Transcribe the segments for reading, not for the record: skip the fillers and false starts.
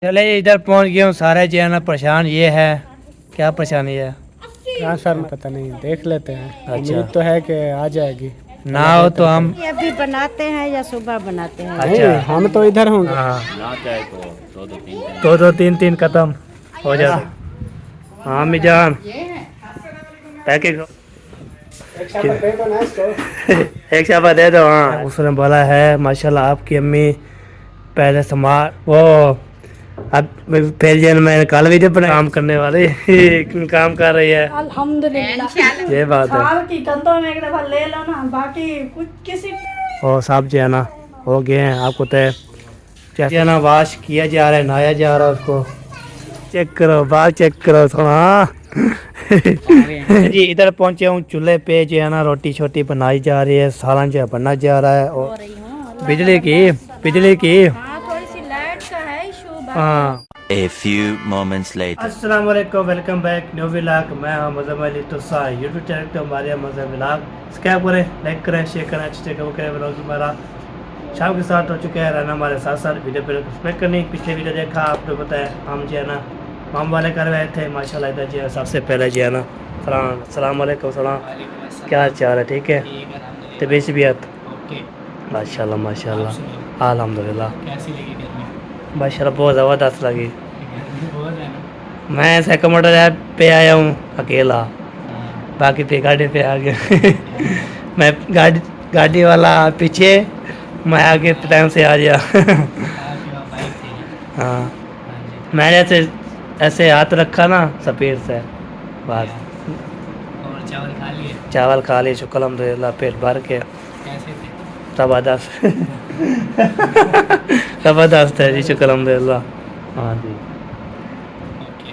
चले इधर पहुंच गए हूँ। सारे जो है ना परेशान ये है। क्या परेशानी है? ट्रांसफर में पता नहीं, देख लेते हैं। अच्छा। उम्मीद तो है कि आ जाएगी। ना हो तो हम अभी बनाते हैं या सुबह बनाते हैं? नहीं, अच्छा हम तो इधर होंगे। हाँ दो तीन तीन खत्म हो जाता। हाँ मिजान पैकेट एक शाबा दे दो। हाँ उसने बोला है माशाल्लाह आपकी अम्मी पहले समार वो अब फिर जन मैं कल भी जब काम करने वाले काम कर रही है। अल्हम्दुलिल्लाह। ये बात है। साल की कंधों में एक दफा ले लो ना, बाकी कुछ किसी और सब जो है ना हो गए हैं। आपको तय जैसे ना वाश किया जा रहा है, नहाया जा रहा है उसको। चेक करो बाल चेक करो थोड़ा। जी इधर पहुंचे हूँ चूल्हे पे जो है ना रोटी छोटी बनाई जा रही है, सालन जो है बनना जा रहा है। और बिजली की हाँ, थोड़ी सी लाइट का है इशू। हाँ। A few moments later. अस्सलाम वालेकुम, वेलकम बैक न्यू व्लॉग। मैं हूं मज़हब अली तुसा। यूट्यूब चैनल पे हमारे मज़हब व्लॉग सब्सक्राइब करें, लाइक करें, शेयर करें, अच्छे से करें। व्लॉग हमारा शाम के साथ हो चुका है। रहना हमारे साथ साथ वीडियो पर सब्सक्राइब करनी। पिछले वीडियो देखा आपको पता है, हम जो है ना माम वाले कर रहे थे माशाल्लाह। इधर जो है सबसे पहले जो है ना सलाम वालेकुम सलाम, क्या हाल चाल है? ठीक है, तबीयत माशाल्लाह माशाल्लाह अल्हम्दुलिल्लाह माशाल्लाह बहुत ज़बरदस्त लगी। मैं सेकंड पे आया हूँ अकेला, बाकी पे गाड़ी पे आ गया। मैं गाड़ी वाला पीछे, मैं आगे टाइम से आ गया। हाँ मैंने ऐसे हाथ रखा ना स्पीड से बस। और चावल खा लिए? चावल खा लिए शुक्र अल्हम्दुलिल्लाह, पेट भर के। कैसे थे? ज़बरदस्त। ज़बरदस्त है जी, शुक्र अल्हम्दुलिल्लाह। हाँ जी ओके।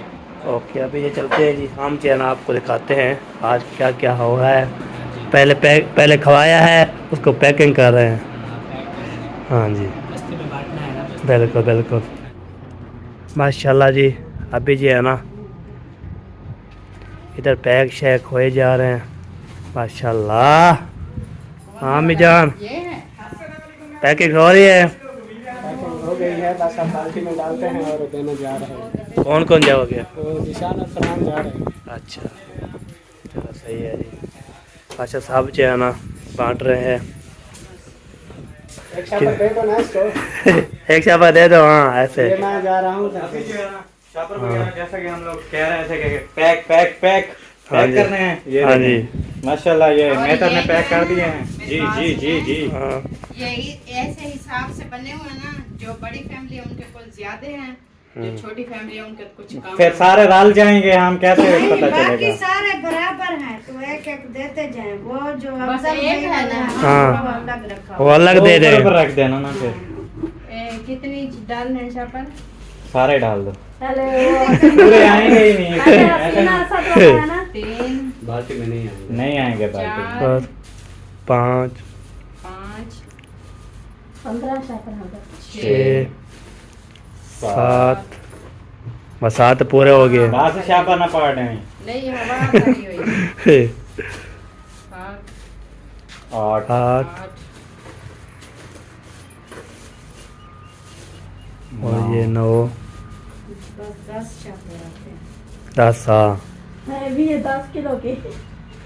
ओके अभी ये चलते हैं जी। हम जो है ना आपको दिखाते हैं आज क्या क्या हो रहा है। हाँ जी। पहले खवाया है, उसको पैकिंग कर रहे हैं। हाँ, पैक कर रहे हैं। हाँ जी बस्ती में बांटना है ना, बस्ती बिल्कुल बिल्कुल माशाल्लाह जी। अभी जो है ना इधर पैक शैक होए जा रहे हैं माशाल्लाह। हाँ मिजान पैकिंग हो रही है। पैकिंग हो गई है, बस अब बाल्टी में डालते हैं और देने जा रहे हैं। कौन कौन जाओगे? तो निशान और फरमान जा रहे हैं। अच्छा चलो सही है जी। अच्छा साहब जो है ना बांट रहे हैं। एक शापर दे दो ना इसको। एक शाबा दे दो। हाँ ऐसे ये मैं जा रहा हूँ। शापर वगैरह जैसा कि हम लोग कह रहे थे कि पैक पैक पैक हाँ पैक जी। करने हैं। ये हाँ देखिए, जी माशाल्लाह ये मेहतर ने पैक कर दिए हैं। जी जी जी जी हाँ ये ऐसे हिसाब से बने हुए हैं ना, जो बड़ी फैमिली है उनके कुछ ज्यादा हैं, जो छोटी फैमिली है उनके कुछ कम फिर सारे रल जाएंगे, हम कैसे नहीं, पता बाकी चलेगा? सारे बराबर हैं तो एक एक देते जाएं। वो जो अफजल भाई है ना, हाँ। वो अलग रखा वो अलग दे दे। ऊपर रख देना ना, फिर कितनी डालने हैं शापर? सारे डाल दो, पहले पूरे आएंगे ही नहीं। ऐसे ना 3 बाल्टी में नहीं आएंगे बाल्टी में। 4 पाँच 5 15 शापर छः सात बस सात पूरे हो गए। बाहर से शापर ना पड़े हैं। नहीं, हवा भरी हुई है। 7 और 8 8 और ये 9 बस 10 शापर रखते हैं। 10। हाँ भी ये 10 किलो की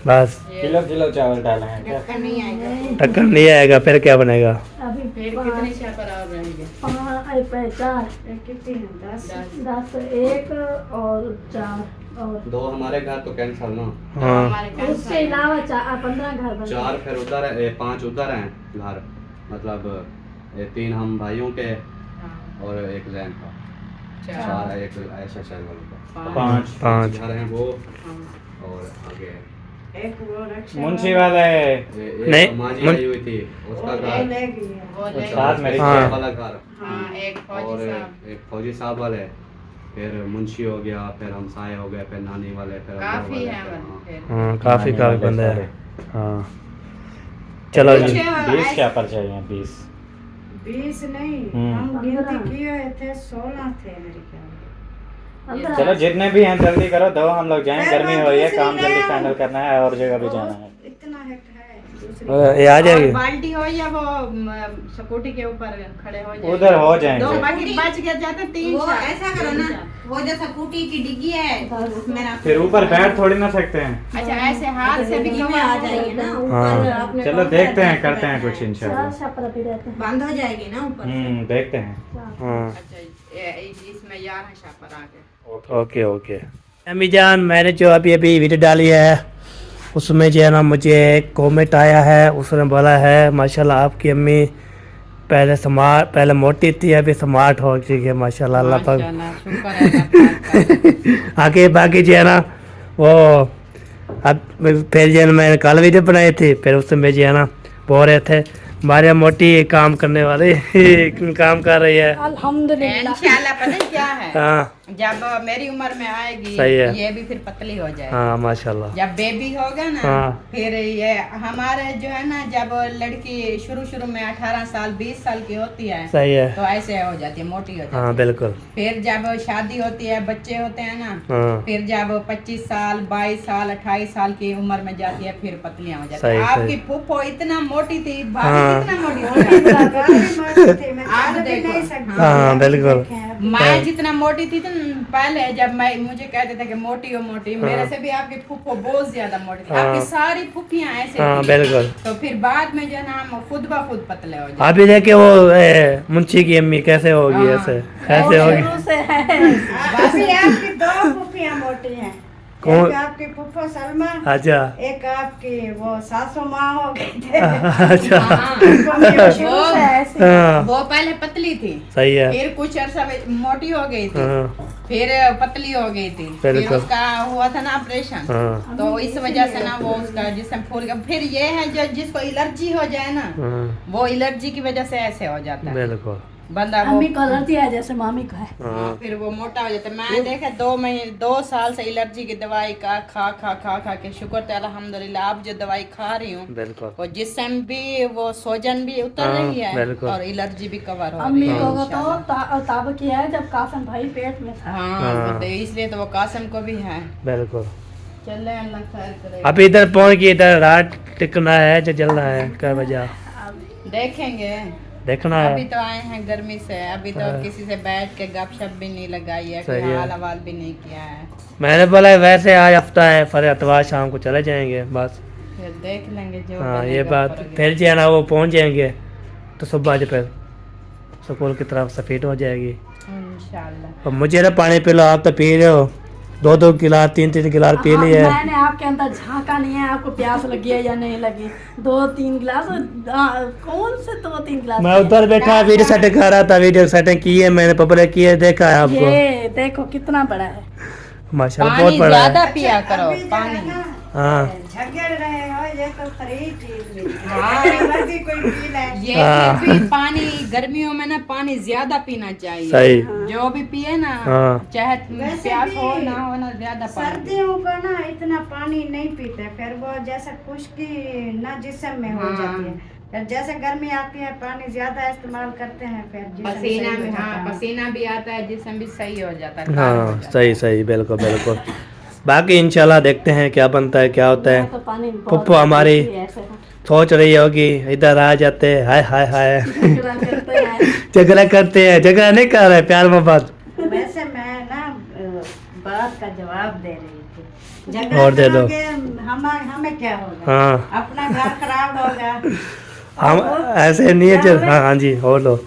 बस किलो किलो चावल डाले हैं क्या? ढक्कन नहीं आएगा। टक्कर नहीं आएगा फिर क्या बनेगा? अभी फिर कितने शापर और रहेंगे? 4 कितने हैं? 10 1 और 4 और दो हमारे घर तो कैंसल ना, हाँ हमारे उसके अलावा 15 घर बन चार फिर उधर है, 5 उधर हैं घर, मतलब 3 हम भाइयों के और एक जैन का, 4 है, एक ऐसा शहर वालों का, 5 पाँच घर हैं वो। और आगे एक वो रक्षा मुंशी वाले एक नहीं, माजी आई हुई थी उसका वो घर, ले गई है। वो ले साथ में गई। हाँ। वाला घर, हाँ, एक और फौजी साहब। एक फौजी साहब वाले, फिर मुंशी हो गया, फिर हमसाए हो गए, फिर नानी वाले, फिर अब्बा काफी वाले, है फिर हाँ। फिर। हाँ काफ़ी नानी वाले बंदा है। सारे। हाँ चलो जी। 20 शापर चाहिए, 20। 20 नहीं, हम्म। हम गिनती किए थे 16 थे मेरे ख्याल में। 15 चलो जितने भी हैं जल्दी करो, दो हम लोग जाएं, फिर गर्मी मैं हो रही है, दूसरी काम ले जल्दी आऊं। फाइनल करना है और जगह भी जाना है। इतना हेक्ट है। ये आ और जाएगी। बाल्टी हो या वो स्कूटी के ऊपर खड़े हो जाए, उधर हो जाएंगे। दो बाकी बच गया जाते तीन वो चार। ऐसा करो ना, वो जो स्कूटी की डिग्गी है उसमें रख फिर ऊपर बैठ थोड़ी ना सकते हैं। अच्छा ऐसे हाथ से भी में आ जाएगी ना हाँ। ऊपर अपने चलो देखते हैं, करते हैं कुछ इंशाल्लाह। छापर भी रहते हैं। बंद हो जाएगी ना ऊपर से। देखते हैं। हाँ अच्छा इसमें 11 शापर आ गए। Okay okay. अम्मी जान, मैंने जो अभी अभी वीडियो डाली है उसमें जो है ना मुझे एक कमेंट आया है, उसने बोला है माशाल्लाह आपकी अम्मी पहले मोटी थी अभी स्मार्ट हो चुकी है माशाल्लाह। अल्लाह पाक माशाल्लाह, शुक्र है अल्लाह पाक आगे बाकी जो है ना वो अब फिर जो है ना मैंने कल वीडियो बनाई थी, फिर उसमें जो है ना बोल रहे थे हमारे मोटी काम करने वाले काम कर रही है। अल्हम्दुलिल्लाह। इंशाल्लाह पता है क्या है, हाँ जब मेरी उम्र में आएगी सही है। ये भी फिर पतली हो जाएगी। हाँ माशाल्लाह। जब बेबी होगा ना हाँ। फिर ये हमारे जो है ना जब लड़की शुरू में 18 साल 20 साल की होती है सही है। तो ऐसे हो जाती है, मोटी हो जाती हाँ है। बिल्कुल। फिर जब शादी होती है, बच्चे होते हैं ना, हाँ फिर जब 25 साल 22 साल 28 साल की उम्र में जाती है फिर पतलियां हो जाती सही, है। सही। आपकी फूफो इतना मोटी थी, भाभी हाँ। कितना मोटी हो आप देखो। हाँ बिल्कुल। मैं जितना मोटी थी तो पहले जब मैं मुझे कहते थे कि मोटी हो मोटी, मेरे से भी आपकी फूफो बहुत ज्यादा मोटी थी। हाँ। आपकी सारी फूफियां ऐसे हाँ थी। बिल्कुल। तो फिर बाद में जो है ना हम खुद ब खुद पतले हो जाते। अभी देखे वो मुंशी की अम्मी कैसे होगी, हाँ। ऐसे कैसे होगी। शुरू से है। भाभी आपकी दो फूफियां मोटी हैं, कौन? एक आपकी फूफो सलमा, अच्छा एक आपकी वो सासू माँ हो गई थे। अच्छा शुरू से ऐसे। हाँ वो पहले पतली थी, सही है। फिर कुछ अरसा मोटी हो गई थी, हाँ फिर पतली हो गई थी, फिर बिल्कुल। उसका हुआ था ना ऑपरेशन। हाँ तो इस वजह से ना वो उसका जिस्म फूल गया। फिर ये है जो जिसको एलर्जी हो जाए ना, हाँ वो एलर्जी की वजह से ऐसे हो जाता है बिल्कुल। बंदा वो। अम्मी को एलर्जी है जैसे मामी को है। हाँ फिर वो मोटा हो जाता है। मैं देखे 2 साल से एलर्जी की दवाई का खा के शुक्र है अल्हम्दुलिल्लाह आप जो दवाई खा रही हूँ बिल्कुल। वो जिस्म भी वो सोजन भी उतर हाँ, रही है बिल्कुल। और एलर्जी भी कवर हो अम्मी रही है को तो इंशाल्लाह। ताब किया है जब कासम भाई पेट में था। हाँ हाँ। तो इसलिए तो वो कासम को भी है। बिल्कुल। चले अल्लाह खैर करे। अभी इधर पहुंच गई, इधर रात टिकना है जो जलना है क्या वजह देखेंगे, देखना अभी है। तो आए हैं गर्मी से, अभी तो हाँ। किसी से बैठ के गपशप भी नहीं लगाई है, कोई सही है। हाल हवाल भी नहीं किया है। मैंने बोला वैसे आज हफ्ता है, फिर अतवार शाम को चले जाएंगे बस। फिर देख लेंगे जो हाँ बनेगा ये बात ऊपर फिर जो है ना वो पहुंच जाएंगे तो सुबह जो फिर स्कूल की तरफ से फिट हो जाएगी। इंशाल्लाह। और मुझे ना पानी पी लो, आप तो पी रहे हो 2 गिलास 3 गिलास पी लिए। मैंने आपके अंदर झांका नहीं है आपको प्यास लगी है या नहीं लगी। 2-3 गिलास कौन से 2-3 गिलास मैं उधर बैठा वीडियो सेटिंग कर रहा था, वीडियो सेटिंग की है मैंने, पब्लिक की है, देखा है आपको। ये देखो कितना बड़ा है। माशाल्लाह पानी बहुत बड़ा ज्यादा है। पिया करो पानी। हाँ झगड़ रहे हो ये तो खरी चीज हाँ। मर्जी कोई पी ले। ये हाँ। फिर भी पानी गर्मियों में ना पानी ज्यादा पीना चाहिए। सही। जो भी पिए ना हाँ। चाहे वैसे प्यास भी हो ना हो ना ज्यादा पानी। सर्दियों का ना इतना पानी नहीं पीते, फिर वो जैसे खुश्की ना जिस्म में हो हाँ। जाती है। फिर जैसे गर्मी आती है पानी ज्यादा इस्तेमाल करते हैं फिर जिस्म पसीना सही हो भी, जाता हाँ है। पसीना भी आता है, जिस्म भी सही हो जाता है। काला हो हाँ जाता है। सही सही बिल्कुल बिल्कुल। बाकी इंशाल्लाह देखते हैं क्या बनता है क्या होता है। तो पानी बहुत पप्पू हमारी ऐसे सोच रही होगी इधर आ जाते हैं, हाय हाय हाय झगड़ा करते हैं। झगड़ा करते हैं, झगड़ा नहीं कर रहे, प्यार मोहब्बत। वैसे मैं ना बात का जवाब दे रही थी। झगड़ा और दे दो। करोगे, हमें क्या होगा, हाँ अपना घर खराब होगा। हम ऐसे नहीं है चल। हाँ हाँ जी और लो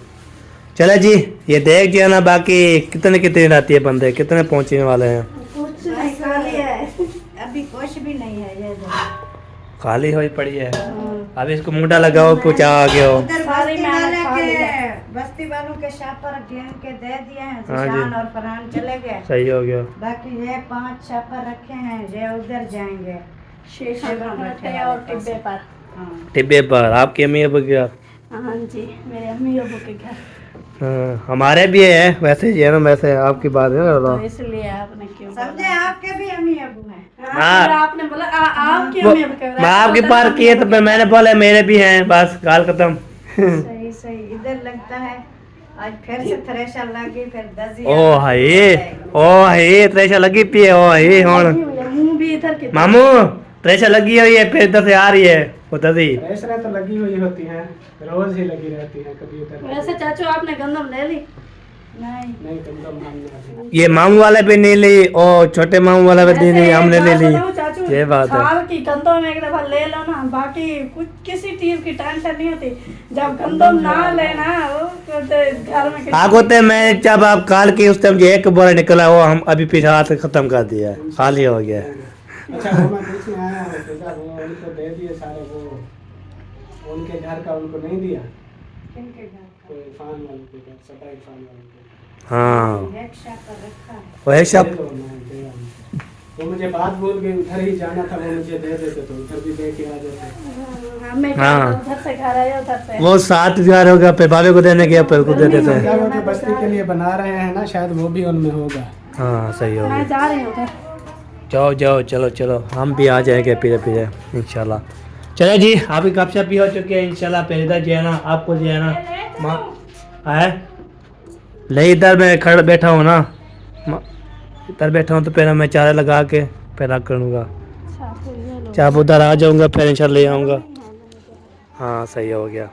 चले जी। ये देख दिया ना, बाकी कितने रहती है बंदे, कितने पहुंचने वाले हैं। कुछ नहीं खाली है, अभी कुछ भी नहीं है ये खाली हुई पड़ी है। अब इसको मुंडा लगाओ कुछ आ गया हो। उधर सारी मेहनत खा ली है। बस्ती वालों के शापर गिन के दे दिए हैं, हाँ जी। सुशान और फरहान चले गए। सही हो गया। बाकी ये 5 शापर रखे हैं, ये उधर जाएंगे। शीशा पर बैठे हैं और टिब्बे पर। हाँ। टिब्बे पर आपकी अम्मी अब गया। हाँ जी मेरे अम्मी अबू के घर। हाँ, हमारे भी है वैसे ही है ना, वैसे आपकी बात है तो ना। इसलिए आपने क्यों समझे, आपके भी अम्मी अबू हैं। हाँ। फिर आपने बोला आपकी अम्मी अबू के घर। मैं आपकी बात किए तो मैंने बोला मेरे भी हैं, बस गाल खत्म। सही सही, इधर लगता है आज फिर से थ्रेशर लगी, फिर दजी ओ हाय त्रेशा लगी पी है। ओ हाय मुंह भी इधर की मामू त्रेशा लगी हुई है, फिर इधर से आ रही है होता थी। रेसरें तो लगी हुई होती हैं, रोज ही लगी रहती हैं, कभी उधर वैसे चाचू आपने गंदम ले ली? नहीं गंदम हमने ये मामू वाले पे नहीं ली और छोटे मामू वाला पे नहीं, हमने ले ली। चाचू ये बात है। साल की गंदम एक दफा ले लो ना, बाकी कुछ किसी चीज की टेंशन नहीं होती। जब गंदम ना लेना वो घर में आग होते मैं जब आप काल की उस टाइम जो एक बोरा निकला वो हम अभी पीछे हाथ खत्म कर दिया, खाली हो गया। अच्छा वो मैं पूछने आया हूँ पिता, वो उनको दे दिए सारे, वो उनके घर का उनको नहीं दिया? किनके घर का? कोई फान वाले के घर, सटाई फान वाले के। हाँ एक शाप रखा है। वो एक शब्द दे दो, मैं दे आऊँ। वो मुझे बात बोल के उधर ही जाना था, वो मुझे दे देते तो उधर भी दे के आ जाते। हमें हाँ। उधर से घर आए उधर से। वो 7,000 होगा, फिर भाभी को देने गया, फिर को दे देते क्या हैं। वो जो बस्ती के लिए बना रहे हैं ना, शायद वो भी उनमें होगा। हाँ सही हो मैं गया। जा रही हूँ उधर। जाओ जाओ, चलो चलो, हम भी आ जाएंगे पीछे पीछे इंशाल्लाह। चले जी, आपकी गपशप भी हो चुकी है इंशाल्लाह। फिर इधर जो है ना आपको जो है ना है ले, इधर मैं खड़ा बैठा हूँ ना, इधर बैठा हूँ तो फिर मैं चारा लगा के फिर रख करूँगा। चाप उधर आ जाऊँगा, फिर इंशाल्लाह ले आऊँगा। हाँ सही हो गया।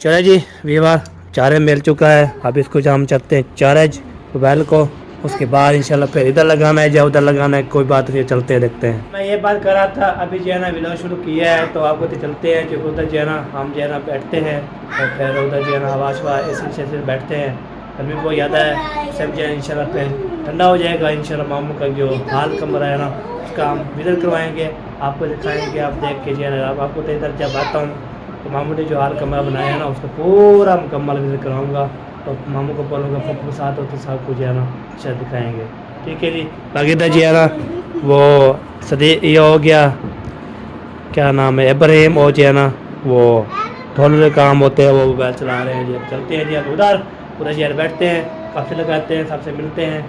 चले जी वीवार, चारे मिल चुका है, अब इसको हम चलते हैं चार्ज मोबाइल को, उसके बाद इंशाल्लाह फिर इधर लगाना है या उधर लगाना है, कोई बात नहीं, चलते हैं देखते हैं। मैं ये बात कर रहा था, अभी जो है ना व्लॉग शुरू किया है तो आपको तो चलते हैं जो उधर जो है ना हम जो है ना बैठते हैं और फिर उधर जो है ना हवा शवा ऐसे से बैठते हैं। गर्मी बहुत ज़्यादा है, सब जो है इंशाल्लाह फिर ठंडा हो जाएगा इंशाल्लाह। मामू का जो हाल कमरा है ना उसका हम विजिट करवाएँगे, आपको दिखाएँगे, आप देख के जो है ना आपको तो इधर जब आता हूँ तो मामू ने जो हाल कमरा बनाया है ना उसका पूरा मुकम्मल विजिट करवाऊँगा। तो मामू को बोलूँगा पप्पू साथ हो तो साहब को जो है ना शायद दिखाएँगे, ठीक है जी। बाकी तो जी है ना वो सदी ये हो गया, क्या नाम है, इब्राहिम, और जो है ना वो ढोल काम होते हैं वो मोबाइल चला रहे हैं जी। अब चलते हैं जी, अब उधर पूरा जी बैठते हैं, काफ़ी लगाते हैं, सबसे मिलते हैं,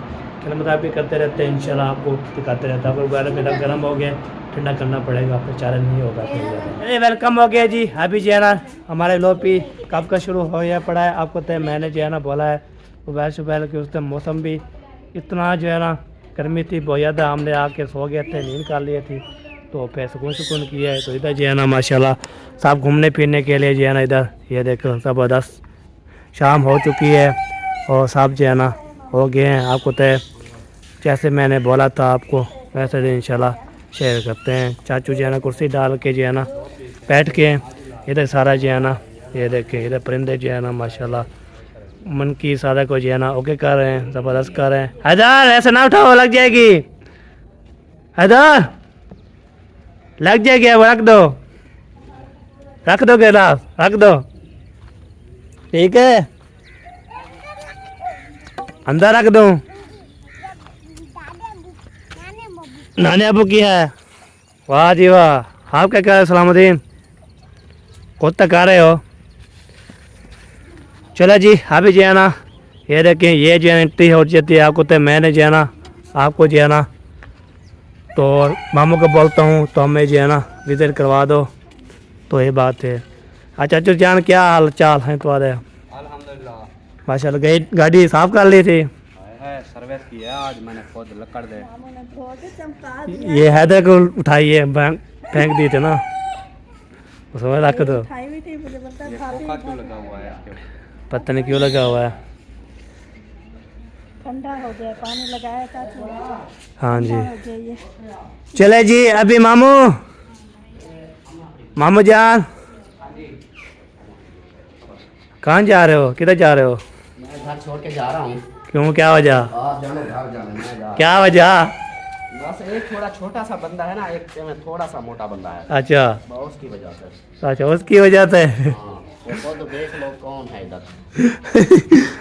खेल मजाक करते रहते हैं इंशाल्लाह, आपको दिखाते रहते हैं। अगर मोबाइल मेरा गर्म हो गया ठंडा करना पड़ेगा, फिर चारा नहीं होगा। अरे वेलकम हो गया जी। अभी जो है ना हमारे लोपी कब का शुरू हो गया पड़ा है, आपको तो मैंने जो है ना बोला है मोबाइल शोबाइल के, उस टाइम मौसम भी इतना जो है ना गर्मी थी बहुत ज़्यादा, हमने आके सो गए थे, नींद कर लिए थी, तो फिर सुकून किया है। तो इधर जो है ना माशाल्लाह सब घूमने फिरने के लिए जो है ना इधर ये देखो ज़बरदस्त शाम हो चुकी है और सब जो है ना हो गए हैं। आपको तो जैसे मैंने बोला था आपको वैसे इंशाल्लाह शेयर करते हैं। चाचू जो है ना कुर्सी डाल के जो है ना बैठ के इधर सारा जो है ना ये देखें, इधर परिंदे जो है ना माशाल्लाह मन की सारा को जो है ना ओके कर रहे हैं, ज़बरदस्त कर रहे हैं। हैदर ऐसे ना उठाओ, लग जाएगी, हैदर लग जाएगी, अब रख दो गिलास, रख दो, ठीक है, अंदर रख दो। नानी अबू की है, वाह जी वाह। आप क्या कह रहे हो सलामुद्दीन, खुद तक आ रहे हो? चलो जी अभी जो है ना ये देखें, ये जो है एंट्री हो जाती है। आपको तो मैंने जो है ना आपको जो है ना तो मामू को बोलता हूँ तो हमें जो है ना विजिट करवा दो, तो ये बात है। अच्छा चाचू जान क्या हाल चाल है तुम्हारे? अल्हम्दुलिल्लाह माशाल्लाह। गाड़ी साफ कर ली थी? है, सर्विस की है आज मैंने खुद, लकड़ दे। ये हैदर को उठाइए, फेंक दिए थे ना, उसमें रख दो। ये खोखा क्यों लगा हुआ है इसके ऊपर? पता नहीं क्यों लगा हुआ है। ठंडा हो गया, पानी लगाया चाचू। हाँ जी हो गया ये। चले जी अभी मामू जान कहाँ जा रहे हो, किधर जा रहे हो? मैं घर छोड़ के जा रहा हूँ। क्यों, क्या वजह? आप जानो, घर जाना, मैं जा। क्या वजह? बस एक थोड़ा छोटा सा बंदा है ना, एक में थोड़ा सा मोटा बंदा है, अच्छा बस उसकी वजह से। अच्छा उसकी वजह से। हाँ, वो तो देख लो कौन है इधर।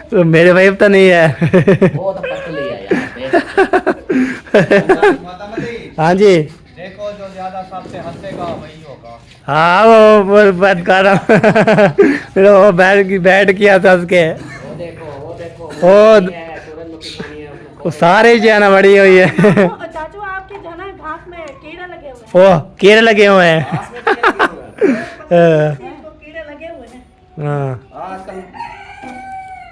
तो मेरे वाइफ तो नहीं है। वो तो पतली है यार, देख। हाँ जी देखो जो ज्यादा सबसे हंसेगा वही होगा। हाँ वो बात कर रहा हूँ। वो बैठ किया था उसके, वो देखो वो वो सारे जो है ना बड़ी हुई है। चाचू आपके जो है ना घास में कीड़े लगे हुए हैं। ओ कीड़े लगे हुए हैं। इनको कीड़े लगे हुए हैं। हाँ आजकल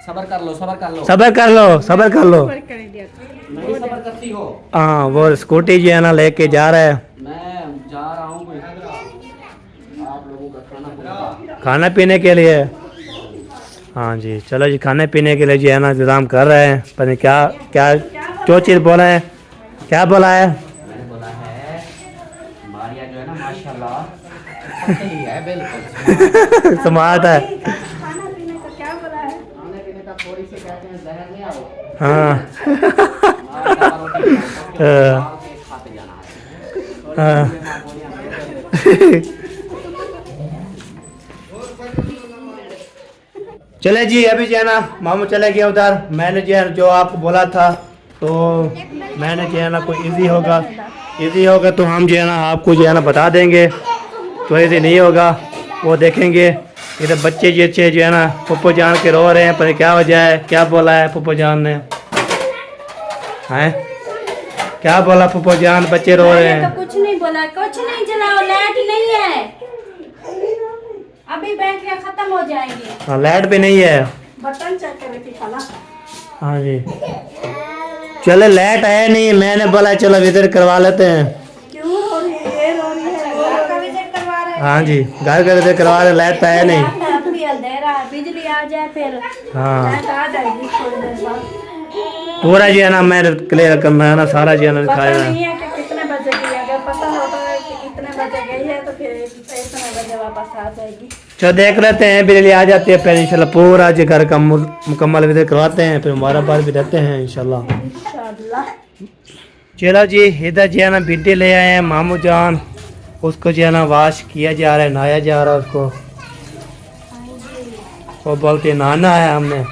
सबर कर लो, सबर कर लो, सबर कर लो, सबर कर लो। नहीं सबर करती हो। हाँ वो स्कूटी जो है ना लेके जा रहा है। मैं जा रहा हूँ खाना पीने के लिए। हाँ जी, चलो जी, खाने पीने के लिए जो है ना इंतज़ाम कर रहे हैं। पता नहीं क्या क्या जो चीज़ बोला है, क्या बोला है? मैंने बोला है मारिया जो है ना माशाल्लाह सही है, बिल्कुल स्मार्ट है। खाना पीने का क्या बोला है? खाने पीने का थोड़ी सी कहते हैं जहर नहीं आओ, हाँ खाते जाना है। हाँ। चले जी, अभी जो है ना मामू चले गया उधर। मैंने जो आपको बोला था, तो मैंने जो है ना कोई इजी होगा तो हम जो है ना आपको जो है ना बता देंगे। तो इजी नहीं होगा वो देखेंगे। इधर बच्चे जो अच्छे जो है ना पप्पू जान के रो रहे हैं, पर क्या वजह है, क्या बोला है पप्पू जान ने? हैं क्या बोला पप्पू जान? बच्चे रो रहे हैं। तो कुछ नहीं बोला, कुछ नहीं चलाओ, लाइट नहीं है, अभी बैटरियाँ खत्म हो जाएंगी। हाँ, लाइट भी नहीं है। बटन चेक कर रही थी खाला। हाँ जी, चलो लाइट है नहीं, मैंने बोला चलो विजिट करवा लेते हैं। क्यों रो रही है? ये रो रही है, वो का विजिट करवा रहे हैं। हाँ जी, घर का विजिट करवा रहे, लाइट तो है नहीं। अभी अंधेरा है, बिजली आ जाए फिर हाँ, लाइट आ जाएगी थोड़ी देर बाद। पूरा जो है ना मैंने क्लियर करना है ना, सारा जो है ना पता दिखाया नहीं है। है कि कितने बजे की है, अगर पता होता है कि कितने बजे गई है तो फिर इतने बजे वापस आ जाएगी। चलो देख लेते हैं, बिजली आ जाती है फिर इंशाल्लाह पूरा जो घर का मुकम्मल विजिट करवाते हैं, फिर मुबारकबाद भी देते हैं इंशाल्लाह। इंशाल्लाह। चलो जी, इधर जो है ना भिंडी ले आए हैं मामू जान, उसको जो है ना वॉश किया जा रहा है, नहाया जा रहा है उसको। वो बोलती है नहाना है हमने।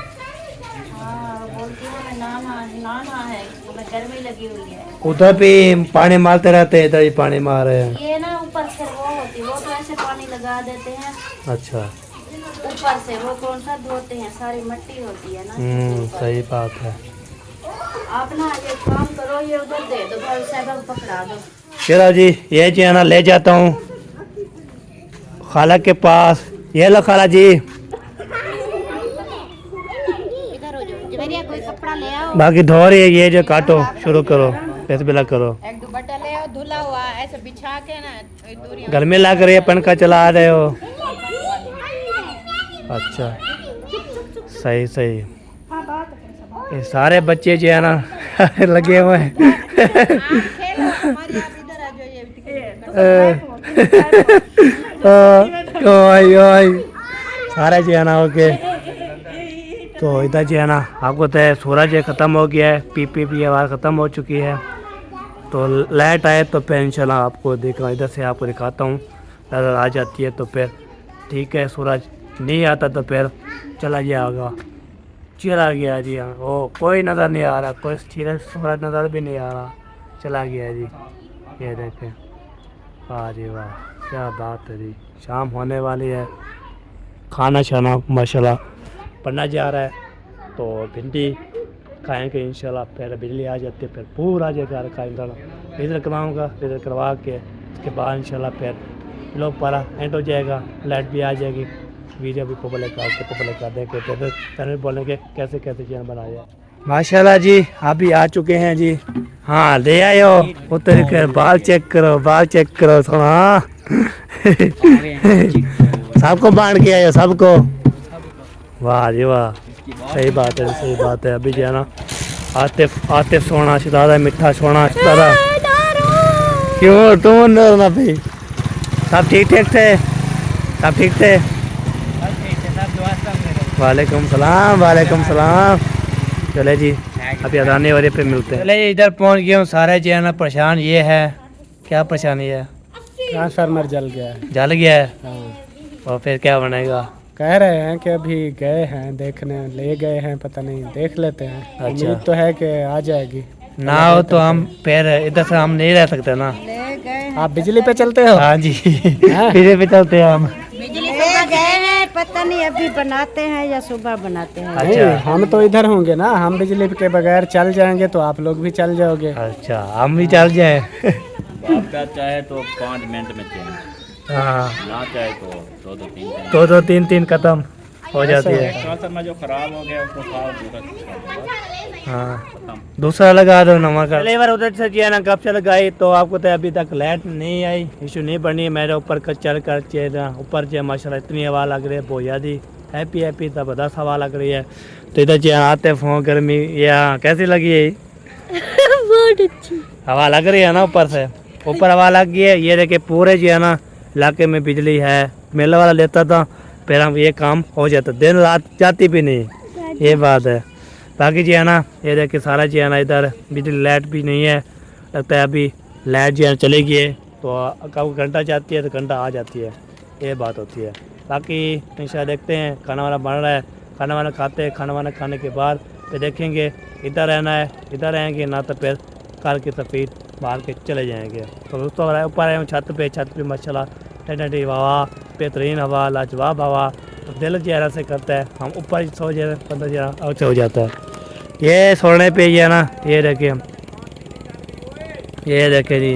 गर्मी लगी हुई है। उधर भी पानी मारते रहते हैं, इधर भी पानी मार रहे हैं। ये ना ऊपर से वो होती, वो तो ऐसे पानी लगा देते हैं अच्छा, ऊपर से, वो कौन सा धोते हैं, सारी मिट्टी होती है ना। सही बात है। आप ना ये काम करो, ये उधर दे दो, भाई साहब पकड़ा दो। चलो जी, ये जो है ना ले जाता हूँ खाला के पास। ये लो खाला जी, कोई कपड़ा ले आओ। बाकी धो रही है, ये जो काटो शुरू करो, बिस्मिल्लाह करो। एक दुपट्टा ले आओ धुला हुआ, ऐसे बिछा के ना दूरियां। घर में ला कर ये पंखा चला रहे हो? अच्छा, सही सही। ये सारे बच्चे जो है ना लगे हुए हैं। खेलो हमारी, आप इधर आ जाइए। सारे जो है ना ओके। तो इधर जो है ना आपको तो सूरज ख़त्म हो गया है, पी आवाज़ ख़त्म हो चुकी है। तो लाइट आए तो फिर इंशाल्लाह आपको देखना, इधर से आपको दिखाता हूँ। नज़र आ जाती है तो फिर ठीक है, सूरज नहीं आता तो फिर चला गया जी। हाँ, ओ कोई नज़र नहीं आ रहा, कोई सूरज नज़र भी नहीं आ रहा, चला गया जी। ये देखें, वाह जी वाह, क्या बात है जी। शाम होने वाली है, खाना शाना माशाल्लाह पढ़ना जा रहा है, तो भिंडी खाएंगे इंशाल्लाह। फिर बिजली आ जाती है, फिर पूरा जगह का इंशाल्लाह विजिट करवाऊँगा। विजिट करवा के उसके बाद इंशाल्लाह फिर लोग पारा एंड हो जाएगा, लाइट भी आ जाएगी, वीडियो भी पब्लिक कर देंगे, फिर बोलेंगे कैसे कैसे चैनल बनाया। माशाल्लाह जी, अभी आ चुके हैं जी। हाँ, ले आए हो उतर कर, बाल चेक करो सोना। सबको बांट के आए, सबको। वाह जी वाह, सही बात है। अभी जो है ना आतिफ सोना शहजादा, मिठा सोना शहजादा। क्यों तुम ना भाई, सब ठीक थे? वालेकुम सलाम। चले जी, अभी अदाने वाले पे मिलते हैं। चले इधर पहुंच गए हूँ, सारे जो है ना परेशान। ये है क्या परेशानी है? ट्रांसफार्मर जल गया है। और फिर क्या बनेगा? कह रहे हैं कि अभी गए हैं देखने, ले गए हैं, पता नहीं, देख लेते हैं। अच्छा। उम्मीद तो है कि आ जाएगी। ना हो तो हम फिर इधर से हम नहीं रह सकते ना। आप बिजली पे चलते हो? हाँ जी, बिजली पे चलते हैं हम। बिजली ले गए हैं, पता नहीं अभी बनाते हैं या सुबह बनाते हैं। नहीं, हम तो इधर होंगे ना, हम बिजली के बगैर चल जाएंगे तो आप लोग भी चल जाओगे। अच्छा, हम भी चल जाए। आपका चाहे तो 5 मिनट में चेंज, हाँ, ना चाहे तो 2-3 तीन खत्म। हो जाती है। ट्रांसफार्मर जो खराब हो गया उसको उठाओ पूरा। हाँ दूसरा लगा दो नवा का। पहले बार उधर से जो है ना कब से लगाई तो आपको तो अभी तक लाइट नहीं आई, इशू नहीं बनी। मेरे ऊपर चढ़ कर ऊपर जो माशाल्लाह इतनी हवा लग रही है, बहुत ज़्यादा हैप्पी ज़बरदस्त हवा लग रही है। तो इधर जो आते फोन गर्मी यहाँ कैसी लगी है? बहुत अच्छी हवा लग रही है ना, ऊपर से ऊपर हवा लग गई है। ये देखिए पूरे जो है ना इलाके में बिजली है, मेला वाला लेता था फिर हम ये काम हो जाता, दिन रात जाती भी नहीं, ये बात है। बाकी जो है ना ये देखिए सारा जो है ना इधर बिजली लाइट भी नहीं है, लगता है अभी लाइट जो है चली गई है तो कब घंटा जाती है तो घंटा आ जाती है, ये बात होती है। बाकी इंशाल्लाह देखते हैं, खाना वाना बन रहा है, खाना वाना खाते हैं, खाना वाना खाने के बाद फिर देखेंगे इधर रहना है इधर रहेंगे ना तो फिर कार की तफीर बाहर के चले जाएंगे। तो दोस्तों ऊपर आए छत पे माशाल्लाह ठंडी हवा, बेहतरीन हवा, लाजवाब हवा, तो दिल जरा से करता है हम ऊपर सो जाए, बंदा जरा ऊँचा हो जाता है। ये सोने पे ये ना ये देखिए जी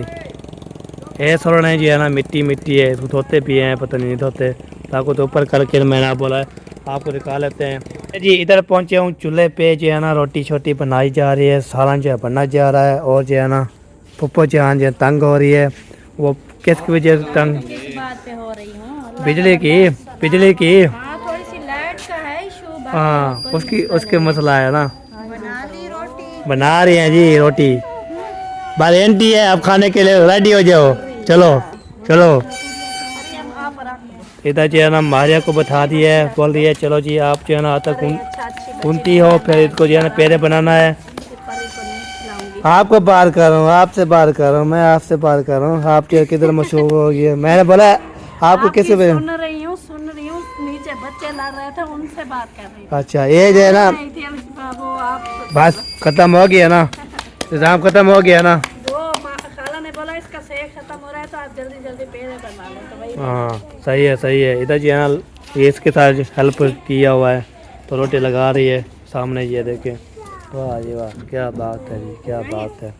ये सोने जो है ना मिट्टी है, इसको धोते भी हैं, पता नहीं धोते, ताकि तो ऊपर करके मैंने बोला है आपको दिखा लेते हैं जी। इधर पहुंचे हूँ चूल्हे पे जो है ना रोटी छोटी बनाई जा रही है, सालन जो है बनना जा रहा है। और जो है ना पप्पो जान जो तंग हो रही है, वो किसकी वजह से तंग? बात पे हो रही हूँ बिजली की हाँ, थोड़ी सी लाइट का है इशू। हाँ उसके मसला है ना। बना रही हैं जी रोटी, बाल एंटी है, अब खाने के लिए रेडी हो जाओ, चलो। इधर जो है ना मारिया को बता दिया है, बोल रही है चलो जी आप जो है ना तक कुंती हो, फिर इसको जो है ना पेड़े बनाना है। आपको बार कर रहा हूँ, आपसे बार कर रहा हूँ, मैं आपसे बार कर रहा हूँ, आप जो किधर मशहूर हो गए। मैंने बोला आपको कैसे सुन रही हूँ नीचे बच्चे लड़ रहे थे उनसे बात कर रही हूँ। अच्छा ये जो है ना वो आप बस खत्म हो गया ना, निज़ाम खत्म हो गया ना। वो खाला ने बोला इसका सेक खत्म हो रहा है तो आप जल्दी पेड़े बनवा लो, तो वही हाँ सही है। इधर जो है ना ये इसके साथ हेल्प किया हुआ है तो रोटी लगा रही है सामने, ये देखें। वाह जी वाह, क्या बात है जी, क्या बात है।